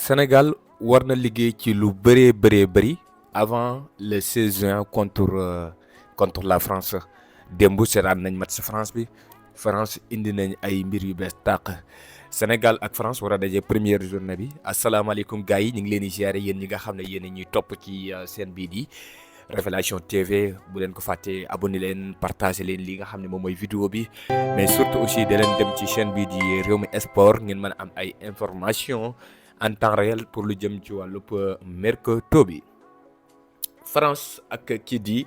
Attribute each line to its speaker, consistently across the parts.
Speaker 1: Sénégal war na liggéey ci lu bëree bëri avant le 16 juin contre la France. Démb seetaan nañ match France bi. France indi nañ ay mbir yu bees tàq. Sénégal ak France war a daje première journée bi. Asalaamaaleykum gars yi ñu ngi leen di ziare yéen ñi nga xam ne yéen a ñuy topp ci seen bii di Révélation TV bu leen ko fàttee abonné leen partagé leen li nga xam ne moom mooy vidéo bi mais surtout aussi da leen dem ci chaîne bii di Rewmi Sport ngeen mën a am ay information en temps réel pour lu jëm ci wàllub mercato bi. France ak kii di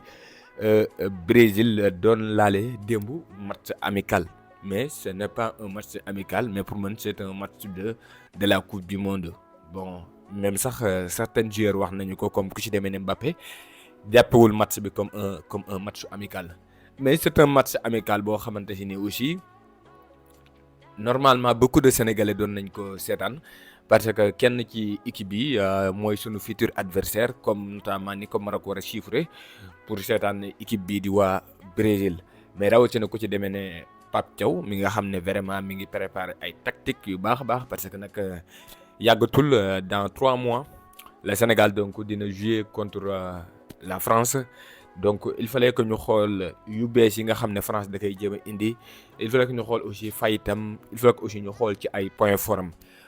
Speaker 1: Brésil doon laale démb match amical mais ce n'est pas un match amical mais pour man c'est un match de la coupe du monde. Bon même sax certains joueurs wax nañu ko comme ku ci demee ne Mbappé jàppewul match bi comme un match amical mais c'est un match amical boo xamante ni aussi normalement beaucoup de Sénégalais doon nañ ko seetaan parce que kenn ci équipe bi mooy sunu futur adversaire comme notamment ni ko Maroc war a chiffrer pour seetaan équipe bii di waa Brésil mais rawatina ku ci demee ne Pape Thiaw mi nga xam ne vraiment mi ngi préparer ay tactiques yu baax a baax parce que nag yàggatul dans 3 mois le Sénégal donc dina jouer contre la France. Donc il fallait que ñu xool yu bees yi nga xam ne France da koy jéem a indi il fallait que ñu xool aussi fayitam il fallait que aussi ñu xool ci ay points forts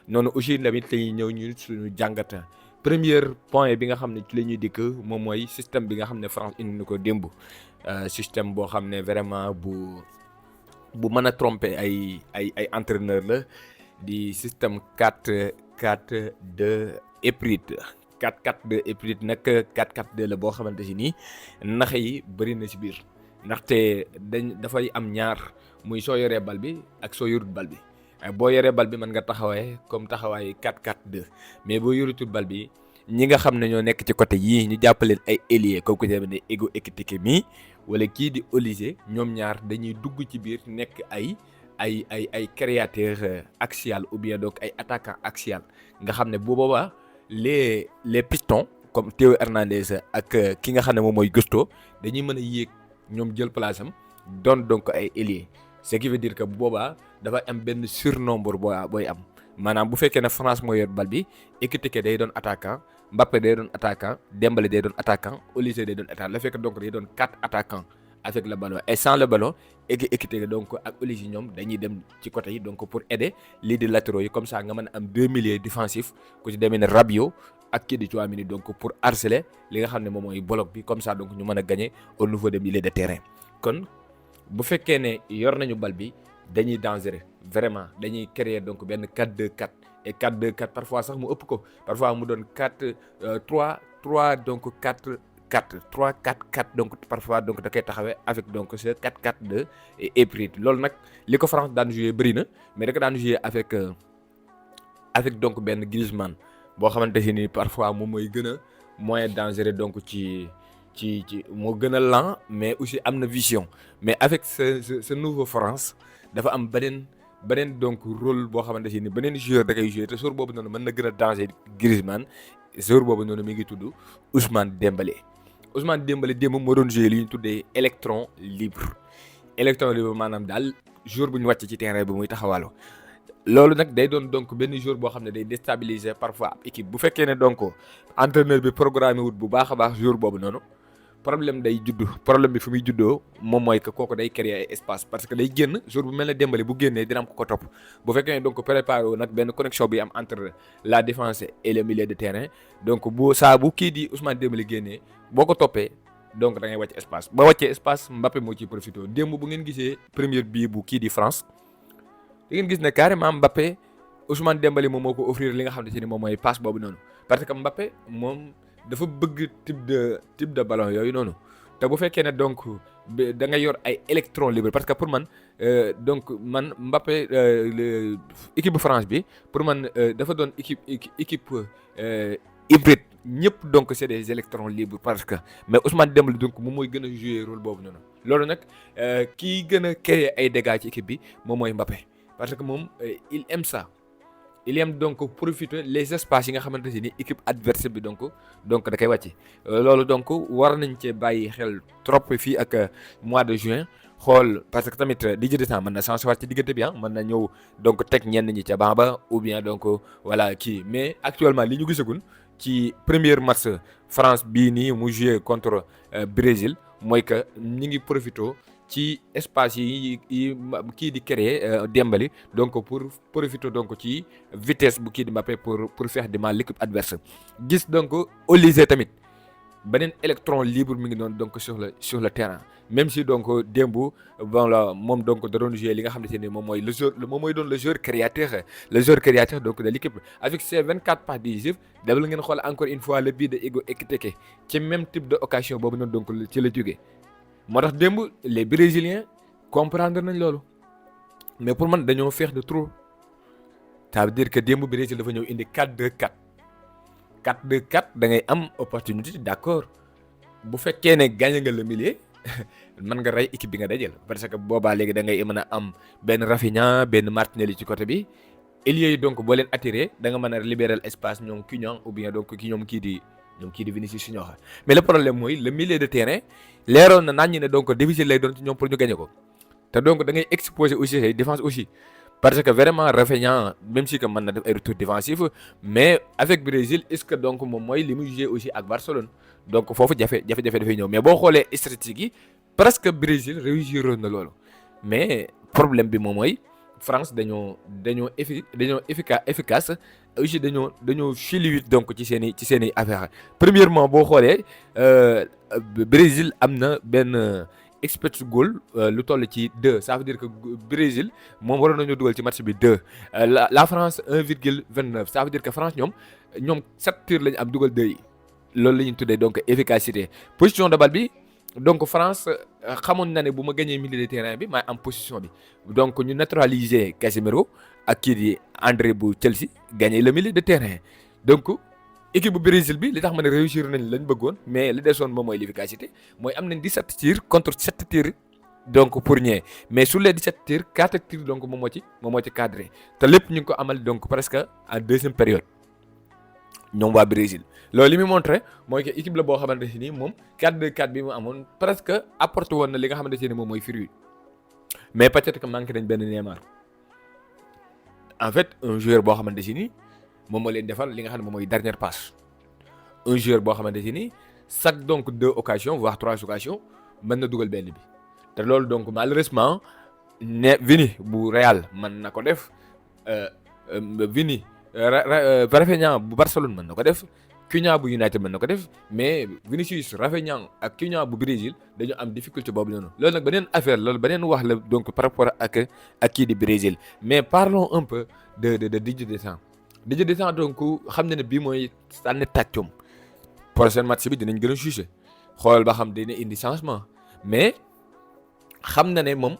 Speaker 1: noonu aussi tamit lañuy ñëw ñu suñu jàngat premier point bi nga xam ne ci la ñuy dikk moom mooy système bi nga xam ne France indi na ko démb système boo xam ne vraiment bu mën a tromper ay entraîneur la di système 4-4-2 hybride 4-4-2 et puis nag 4-4-2 la boo xamante si nii nax yi bëri na si biir ndaxte dafay am ñaar muy soo yoree bal bi ak soo yorut bal bi boo yoree bal bi mën nga taxawee comme taxawaay 4-4-2 mais boo yorutul bal bi ñi nga xam ne ñoo nekk ci côté yii ñu jàppaleen ay ailier comme ku ci ne Hugo Ekitike mi wala kii di Olise ñoom ñaar dañuy dugg ci biir nekk ay créateur axial ou bien donc ay attaquant axial nga xam ne bu boobaa les pistons comme Théo Hernandez ak ki nga xam ne moom mooy Gusto dañuy mën a yéeg ñoom jël place am doon donc ay ailier ce qui veut dire que bu boobaa dafa am benn surnombre booy am maanaam bu fekkee ne France moo yor bal bi Ekitike day doon attaquant Mbappé day doon attaquant Dembélé day doon attaquant Olise day doon attaquant la fekk donc day doon 4 attaquants avec le ballon et sans le ballon Ekitike donc ak Olise ñoom dañuy dem ci côté yi donc pour aider lii di latéraux yi comme ça nga mën a am 2 milieux défensifs ku ci demee ne Rabiot ak kii di Tchouaméni donc pour harceler li nga xam ne moom mooy bloc bi comme ça donc ñu mën a gagner au niveau des milieux de terrain. Kon bu fekkee ne yor nañu bal bi dañuy dangereux vraiment dañuy créer donc benn 4-2-4 et 4-2-4 parfois sax mu ëpp ko parfois mu doon 4-3-3 donc 3-4-4 donc parfois donc da koy taxawee avec donc ce 4-4-2 et hybride loolu nag li ko France daan jouer bëri na mais da ko daan jouer avec donc benn Griezmann boo xamante ni parfois moom mooy gën a moins dangereux donc ci moo gën a lent mais aussi am na vision mais avec ce nouveau France dafa am beneen donc rôle boo xamante ni beneen joueur da koy jouer te jour boobu noonu mën na gën a danger Griezmann jour boobu noonu mi ngi tudd Ousmane Dembélé démb moo doon jouer li ñu tuddee électron libre maanaam daal jour bu ñu wàcc ci terrain bi muy taxawaloo loolu nag day doon donc benn jour boo xam ne day déstabiliser parfois ab équipe bu fekkee ne donc entraîneur bi programmé wut bu baax a baax jour boobu noonu problème day juddu problème bi fu muy juddoo moom mooy que kooku day créer ay espace parce que day génn jour bu mel ne Dembélé bu génnee dina am ko topp bu fekkee ne donc préparé wu nag benn connexion bi am entre la défense et le milieu de terrain donc bu kii di Ousmane Dembélé génnee boo ko toppee donc da ngay wàcc espace ba wàccee espace Mbappé moo ciy profité démb bu ngeen gisee première bii bu kii di France da ngeen gis ne carrément Mbappé Ousmane Dembélé moom moo ko offrir li nga xam ne moom mooy passe boobu noonu parce que Mbappé moom dafa bëgg type de ballon yooyu noonu te bu fekkee ne donc da nga yor ay électron libre parce que pour man donc man Mbappé équipe bu France bi pour man dafa doon équipe hybride ñëpp donc c'est des électrons libres parce que mais Ousmane Dembélé donc moom mooy gën a jouer rôle boobu noonu loolu nag kii gën a créer ay dégâts ci équipe bi moom mooy Mbappé parce que moom il aime ça. Il aime donc profiter les espaces yi nga xamante ni équipe adversaire bi donc da koy wàcce loolu donc war nañ cee bàyyi xel trop fii ak mois de juin xool parce que tamit Didier Deschamps mën na changer waat ci diggante bi mën na ñëw donc teg ñenn ñi ca banc ba ou bien donc voilà kii mais actuellement li ñu gisagun ci premier match France bii nii mu joué contre Brésil mooy que ñi ngi profito ci espace yi kii di créer Dembélé donc pour profiter donc ci vitesse bu kii di Mbappé pour faire du mal l'équipe adverse gis donc Olise tamit beneen électron libre mi ngi doon donc sur le terrain même si donc démb bon la moom donc da doon jouer li nga xamante ne moom mooy le joueur créateur donc de l'équipe avec ses 24 passes décisives dabal ngeen xool encore une fois le but de Hugo Ekitike ci même type de occasion boobu noonu donc ci la jógee moo tax démb les Brésiliens comprendre nañ loolu mais pour man dañoo faire de trop ça veut dire que démb Brésil dafa ñëw indi 4-2-4 4-2-4 da ngay am opportunité d'accord bu fekkee ne gagné nga le milieu mën nga rey équipe bi nga dajal parce que boobaa léegi da ngay mën a am benn Rafinha benn Martinelli ci côté bi ailier yi donc boo leen attiré da nga mën a libérer espace ñoom Cunha ou bien donc ñoom kii di Vinicius Junior mais le problème mooy le milieu de terrain leeroon na naan ñi ne donc difficile lay doon ci ñoom pour ñu gagné ko te donc da ngay exposer aussi say défense aussi parce que vraiment Rafinha même si que mën na def ay retour défensif mais avec Brésil est-ce que donc moom mooy li muy joué aussi ak Barcelone donc foofu jafe dafay ñëw mais boo xoolee statistique yi presque Brésil réussir na loolu mais problème bi moom mooy France dañoo efficace aussi dañoo fluide donc ci seen i affaire premièrement boo xoolee Brésil am na benn expected goal lu toll ci 2 ça veut dire que Brésil moom waroon nañu dugal ci match bi 2 la France 1,29 ça veut dire que France ñoom 7 tirs lañu am dugal 2 yi loolu la ñu tuddee donc efficacité position de balle bi donc France xamoon na ne bu ma gagné milieu de terrain bi maay am position bi donc ñu neutraliser Casemiro ak kii di André bu Chelsea gagné le milieu de terrain donc équipe bu Brésil bi li tax ma ne réussir nañ lañ bëggoon mais li desoon moom mooy l'efficacité mooy am nañ 17 tirs contre 7 tirs donc pour ñee mais sur les 17 tirs 4 tirs donc moom moo ci cadré te lépp ñu ngi ko amal donc presque en deuxième période ñoom waa Brésil loolu li muy montré mooy que équipe la boo xamante ne nii moom 4-2-4 bi mu amoon presque apporté woon na li nga xamante ne moom mooy fruit mais peut-être que manqué nañ benn Neymar en fait un joueur boo xamante ne nii moom moo leen defal li nga xam ne moom mooy dernière passe un joueur boo xamante ne nii chaque donc 2 occasions voire 3 occasions mën na dugal benn bi te loolu donc malheureusement ne Vini bu Real mën na ko def Vini Rafinha bu Barcelone mën na ko def Cunha bu United mën na ko def mais Vinicius Rafinha ak Cunha bu Brésil dañu am difficulté boobu noonu loolu nag beneen affaire loolu beneen wax la donc par rapport ak kii di Brésil mais parlons un peu de Didier Deschamps donc xam na ne bii mooy sànni tàccum prochain match bi dinañ gën a juger xool ba xam dina indi changement mais xam na ne moom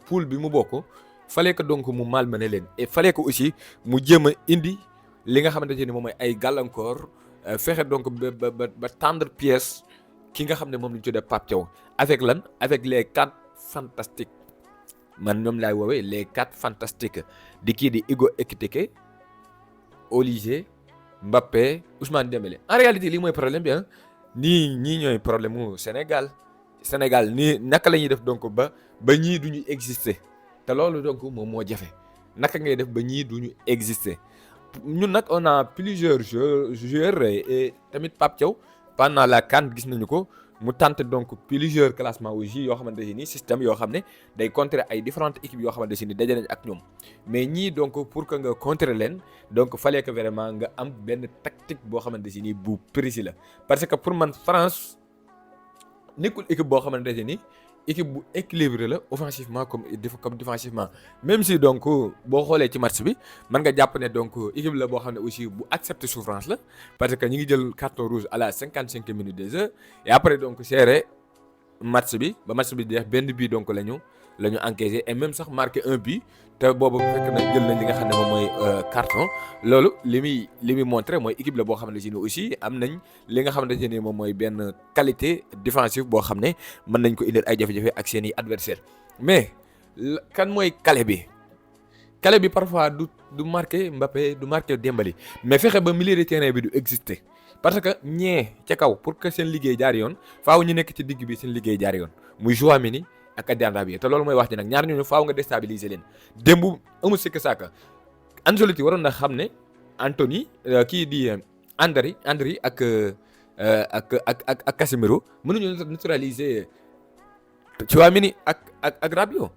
Speaker 1: poule bi mu bokk fallait que donc mu malmené leen et fallait que aussi mu jéem a indi li nga xamante ne moom mooy ay gàllankoor fexe donc ba tendre pièce ki nga xam ne moom la ñu tuddee Pape Thiaw avec les 4 fantastiques man ñoom laay woowee les 4 fantastiques di kii di Hugo Ekitike Olise Mbappé Ousmane Dembélé en réalité lii mooy problème bi ñii ñooy problème mu Sénégal nii naka la ñuy def donc ba ñii duñu exister te loolu donc moom moo jafe naka ngay def ba ñii duñu exister ñun nag on a plusieurs joueurs et tamit Pape Thiaw pendant la CAN gis nañu ko mu tente donc plusieurs classements aussi yoo xamante ne nii système yoo xam ne day contrer ay différentes équipes yoo xamante ne daje nañ ak ñoom mais ñii donc pour que nga contrer leen donc fallait que vraiment nga am benn tactique boo xamante ne nii bu précis la parce que pour man France nekkul équipe boo xamante ne nii équipe bu équilibré la offensivement comme défensivement même si donc boo xoolee ci match bi mën nga jàpp ne donc équipe la boo xam ne aussi bu accepter souffrance la parce que ñi ngi jël carton rouge à la 55e minute des heures et après donc serré match bi ba match bi jeex benn bii donc la ñu encaissé et même sax marqué un but te boobu fekk na jël nañ li nga xam ne moom mooy carton loolu li muy montré mooy équipe la boo xamante ne aussi am nañ li nga xamante ne moom mooy benn qualité défensive boo xam ne mën nañ ko indil ay jafe-jafe ak seen i adversaire mais kan mooy clé bi parfois du marqué Mbappé du marqué Dembélé mais fexe ba milieu de terrain bi du exister parce que ñee ca kaw pour que seen liggéey jaar yoon faaw ñu nekk ci digg bi seen liggéey jaar yoon muy Tchouaméni ak Adrien Rabiot te loolu mooy wax ji nag ñaar ñooñu faaw nga déstabiliser leen démb amul sikk sàkka Ancelotti waroon na xam ne Anthony kii di Andri ak Casemiro mënuñu neutraliser Tchouaméni ak Rabiot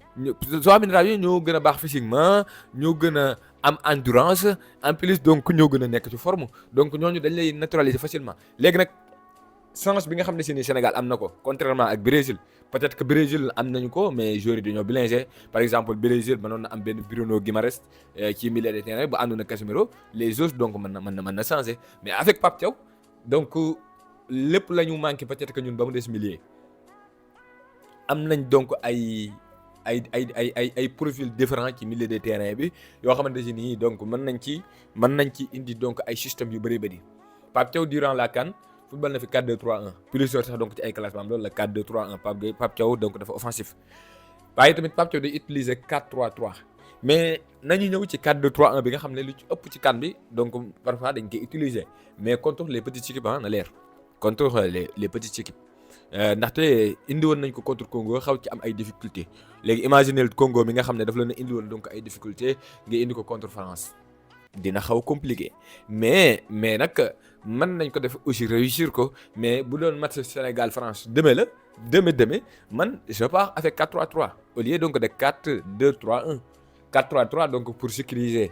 Speaker 1: Tchouaméni Rabiot ñoo gën a baax physiquement ñoo gën a am endurance en plus donc ñoo gën a nekk ci forme donc ñooñu dañ lay neutraliser facilement léegi nag chance bi nga xam ne si ni Sénégal am na ko contrairement ak Brésil peut-être que Brésil am nañu ko mais joueurs yi dañoo blindé par exemple Brésil mënoon na am benn Bruno Guimaraes ci milieu de terrain bu àndoon ak Casemiro les autres donc mën na changer mais avec Pape Thiaw donc lépp la ñu manqué peut-être que ñun ba mu des milieu am nañ donc ay profil différent ci milieu de terrain bi yoo xamante ne nii donc mën nañ ci indi donc ay systèmes yu bëri Pape Thiaw durant la CAN football na fi 4-2-3-1 plusieurs sax donc ci ay classement loolu la 4-2-3-1 Pape Thiaw donc dafa offensif waaye tamit Pape Thiaw day utiliser 4-3-3 mais nañu ñëw ci 4-2-3-1 bi nga xam ne lu ci ëpp ci CAN bi donc parfois dañ koy utiliser mais contre les petites équipes na leer contre les petites équipes ndaxte indi woon nañ ko contre Congo xaw ci am ay difficultés léegi imaginez Congo mi nga xam ne daf leen a indi woon donc ay difficultés nga indi ko contre France dina xaw compliqué mais nag mën nañ ko def aussi réussir ko mais bu doon match Sénégal France demain man je pars avec 4-3-3 au lieu donc de 4-2-3-1 4-3-3 donc pour sécuriser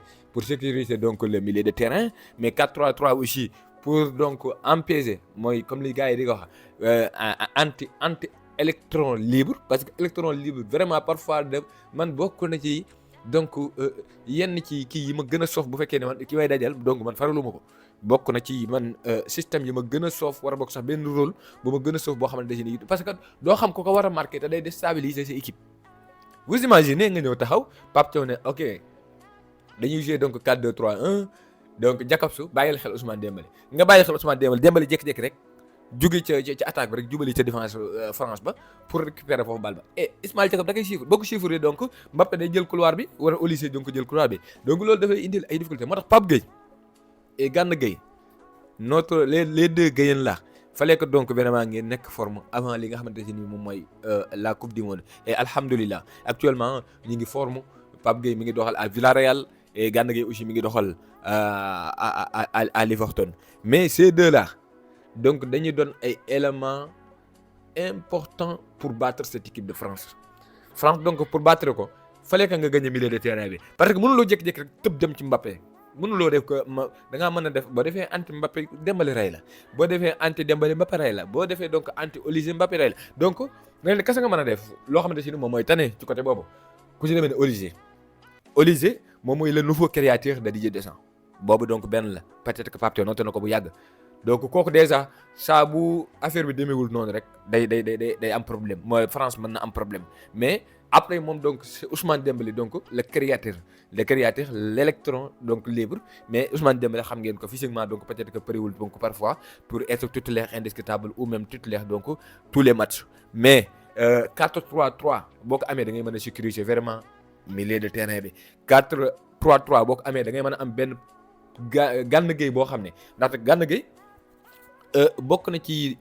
Speaker 1: donc le milieu de terrain mais 4-3-3 aussi pour donc empêcher mooy comme li gars yi di ko wax anti électron libre parce que électron libre vraiment parfois de man bokk na ci donc yenn ci kii yi ma gën a soof bu fekkee ne man ki may dajal donc man faralu ma ko bokk na ci man système yi ma gën a soof war a bokk sax benn rôle bu ma gën a soof boo xamante ne parce que doo xam ko war a marqué te day déstabiliser sa équipe. vous imaginez nga ñëw taxaw Pape Thiaw ne ok dañuy jouer donc 4-2-3-1 donc Jakobsu bàyyil xel Ousmane Dembélé nga bàyyi xel Ousmane Dembélé jékki-jékki rek jóge ca attaque ba rek jubali ca défense France ba pour récupérer foofu bal ba et Ismaël Jacob da koy chiffre boo ko chiffré donc Mbappé day jël couloir bi war a Olise donc jël couloir bi donc loolu dafay indil ay difficultés moo tax Pape Gueye et Gana Gueye les deux Guèyeen là fallait que donc vraiment ngeen nekk forme avant li nga xamante ne ni moom mooy la coupe du monde et alhamdulilah actuellement ñu ngi forme Pape Gueye mi ngi doxal à Villarreal et Gana Gueye aussi mi ngi doxal à Liverpool mais ces deux là donc dañuy doon ay éléments importants pour battre cette équipe de France donc pour battre ko fallait que nga gagner milieu de terrain bi parce que mënuloo jékki-jékki rek tëb dem ci Mbappé mënuloo def ko da ngaa mën a def boo defee anti Mbappé Dembélé rey la boo defee anti Dembélé Mbappé rey la boo defee donc anti Olise Mbappé rey la donc nga ne kese nga mën a def loo xamante ne moom mooy tane ci côté boobu ku ci demee ne Olise moom mooy le nouveau créateur de Didier Deschamps boobu donc benn la peut-être que Pape Thiaw noté na ko bu yàgg. donc kooku déjà saa bu affaire bi demeewul noonu rek day am problème mooy France mën na am problème mais après moom donc c'est Ousmane Dembélé donc le créateur l'électron donc libre mais Ousmane Dembélé xam ngeen ko physiquement donc peut-être que përiwul donc parfois pour être titulaire indiscutable ou même titulaire donc tous les matchs mais 4-3-3 boo ko amee da ngay mën a sécuriser vraiment milieu de terrain bi 4-3-3 boo ko amee da ngay mën a am benn Gana Gueye boo xam ne ndaxte Gana Gueye bokk na ci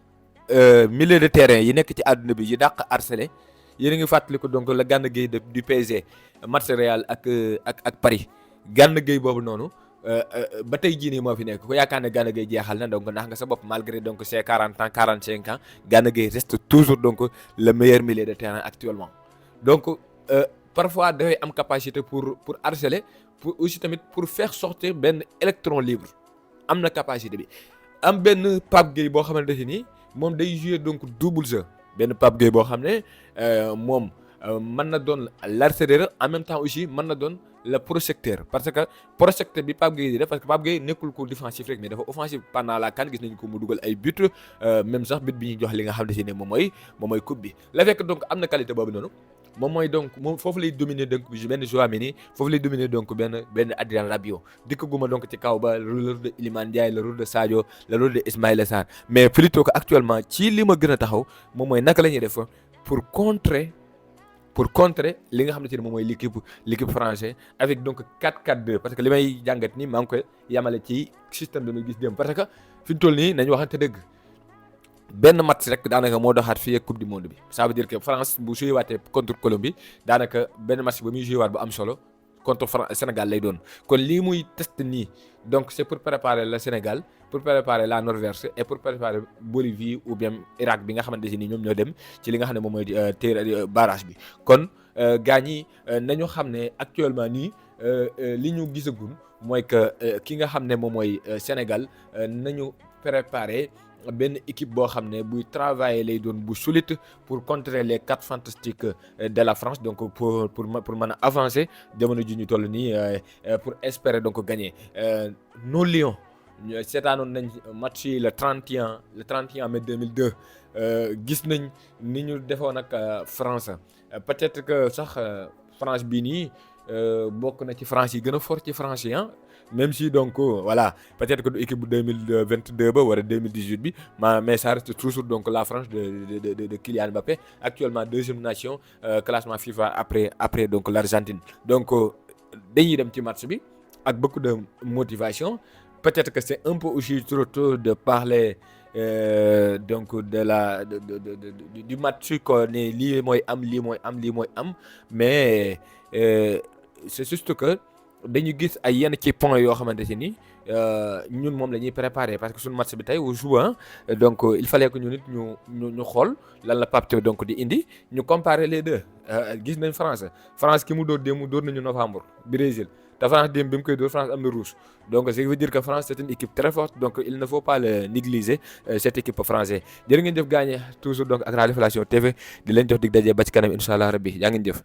Speaker 1: milieu de terrain yi nekk ci àdduna bi yi dàq harcelé yéen a ngi fàttaliku donc la Gana Gueye du PSG match Real ak Paris Gana Gueye boobu noonu ba tey jii nii moo fi nekk ku yaakaar ne Gana Gueye jeexal na donc ndax nga sa bopp malgré donc ses 40 ans 45 ans Gana Gueye reste toujours donc le meilleur milieu de terrain actuellement donc parfois dafay am capacité pour harceler pour aussi tamit pour faire sortir benn électron libre am na capacité bi am benn Pape Gueye boo xamante ne nii moom day jouer donc double jeu benn Pape Gueye boo xam ne moom mën na doon l'artilleur en même temps aussi mën na doon le projecteur parce que projecteur bi Pape Gueye di def parce que Pape Gueye nekkul ko défensif rek mais dafa offensif pendant la CAN gis nañu ko mu dugal ay but même sax but bi ñuy jox li nga xam ne si ne moom mooy coupe bi la fekk donc am na qualité boobu noonu moom mooy donc moom foofu lay dominer donc benn Tchouaméni foofu lay dominer donc benn Adrien Rabiot dikkaguma donc ci kaw ba le rôle de Iliman Ndiaye le rôle de Sadio le rôle de Ismaïla Sarr mais plutôt que actuellement ci li ma gën a taxaw moom mooy naka la ñuy def pour contrer li nga xam ne moom mooy l'équipe française avec donc 4-4-2 parce que li may jàngat ni maa ngi koy yamale ci système bi ma gis dem parce que fi ñu toll nii nañu waxante dëgg benn match rek daanaka moo doxaat fii ak coupe du monde bi. Ça veut dire que France bu joué waatee contre Colombie daanaka benn match ba muy joué waat bu am solo contre Sénégal lay doon. kon lii muy test nii donc c'est pour préparer le Sénégal, pour préparer la Norvège et pour préparer Bolivie ou bien Irak bi nga xamante ni ñoom ñoo dem ci li nga xam ne moom mooy barrage bi. kon gars ñi nañu xam ne actuellement nii li ñu gisagum mooy que ki nga xam ne moom mooy Sénégal nañu préparer benn équipe boo xam ne buy travailler lay doon bu solide pour contrer les 4 fantastiques de la France, donc pour mën a avancer jamono ji ñu toll nii pour espérer donc gagner. Nos Lions seetaanoon nañ match yi le 31 mai 2002 gis nañ ni ñu defoon ak France. Peut-être que sax France bii nii bokk na ci France yi gën a fort ci France yi même si donc voilà peut-être que du équipe bu 2022 ba wala 2018 bi mais ça reste toujours donc la France de Kylian Mbappé, actuellement deuxième nation classement FIFA après donc l'Argentine. Donc dañuy dem ci match bi ak beaucoup de motivation. Peut-être que c'est un peu aussi trop tôt de parler donc du match ko ne lii mooy am mais c'est juste que dañu gis ay yenn ci points yoo xamante ni ñun moom la ñuy préparer parce que suñu match bi tey au jour donc il fallait que ñu nit ñu xool lan la Pape Thiaw donc di indi ñu comparer les deux. gis nañ France ki mu dóor nañu novembre Brésil te France démb bi mu koy dóor France am na rouge. Donc ça veut dire que France c'est une équipe très forte, donc il ne faut pas le négliger cette équipe française. Jërë ngeen jëf gaañe toujours donc ak Radio Révélation TV di leen jox dig daje ba ci kanam incha allah rabbi yaa ngeen jëf.